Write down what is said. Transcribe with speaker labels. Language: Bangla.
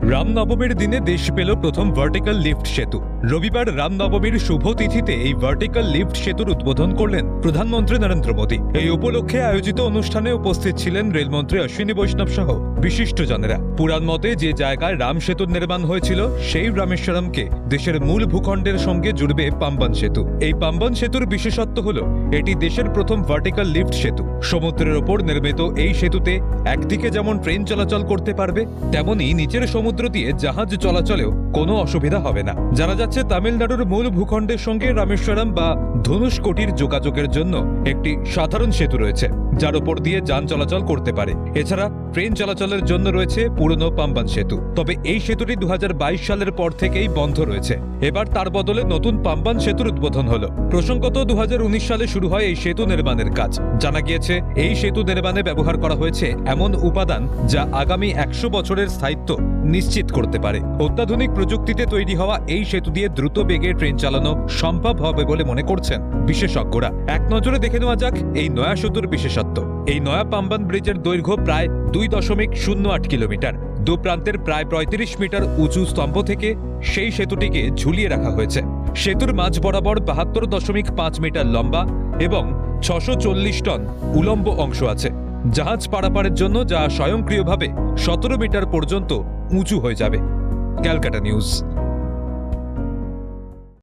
Speaker 1: রামনবমীর দিনে দেশ পেল প্রথম ভার্টিক্যাল লিফট সেতু। রবিবার রামনবমীর শুভ তিথিতে এই ভার্টিক্যাল লিফট সেতুর উদ্বোধন করলেন প্রধানমন্ত্রী নরেন্দ্র মোদী। এই উপলক্ষে আয়োজিত অনুষ্ঠানে উপস্থিত ছিলেন রেলমন্ত্রী অশ্বিনী বৈষ্ণব সহ বিশিষ্টজনেরা। পুরাণ মতে যে জায়গায় রাম সেতুর নির্মাণ হয়েছিল সেই রামেশ্বরমকে দেশের মূল ভূখণ্ডের সঙ্গে জুড়বে পাম্বান সেতু। এই পাম্বান সেতুর বিশেষত্ব হল এটি দেশের প্রথম ভার্টিক্যাল লিফট সেতু। সমুদ্রের ওপর নির্মিত এই সেতুতে একদিকে যেমন ট্রেন চলাচল করতে পারবে, তেমনি নিচের সমুদ্র দিয়ে জাহাজ চলাচলেও কোনো অসুবিধা হবে না। জানা যাচ্ছে তামিলনাড়ুর মূল ভূখণ্ডের সঙ্গে রামেশ্বরম বা ধনুষকোটির যোগাযোগের জন্য একটি সাধারণ সেতু রয়েছে, যার উপর দিয়ে যান চলাচল করতে পারে। এছাড়া ট্রেন চলাচলের জন্য রয়েছে পুরনো পাম্বান সেতু। তবে এই সেতুটি 2022 সালের পর থেকেই বন্ধ রয়েছে। এবার তার বদলে নতুন পাম্বান সেতুর উদ্বোধন হলো। প্রসঙ্গত 2019 সালে শুরু হয় এই সেতু নির্মাণের কাজ। জানা গিয়েছে এই সেতু নির্মাণে ব্যবহার করা হয়েছে এমন উপাদান যা আগামী 100 বছরের স্থায়িত্ব নিশ্চিত করতে পারে। অত্যাধুনিক প্রযুক্তিতে তৈরি হওয়া এই সেতু দিয়ে দ্রুত বেগে ট্রেন চালানো সম্ভব হবে বলে মনে করছেন বিশেষজ্ঞরা। এক নজরে দেখে নেওয়া যাক এই নয়া সেতুর বিশেষত্ব। এই নয়া পাম্বান ব্রিজের দৈর্ঘ্য প্রায় 2.08 কিলোমিটার। দু প্রান্তের প্রায় 35 মিটার উঁচু স্তম্ভ থেকে সেই সেতুটিকে ঝুলিয়ে রাখা হয়েছে। সেতুর মাঝ বরাবর 72.5 মিটার লম্বা এবং 640 টন উলম্ব অংশ আছে। জাহাজ পারাপারের জন্য যা স্বয়ংক্রিয়ভাবে 17 মিটার পর্যন্ত উঁচু হয়ে যাবে। ক্যালকাটা নিউজ।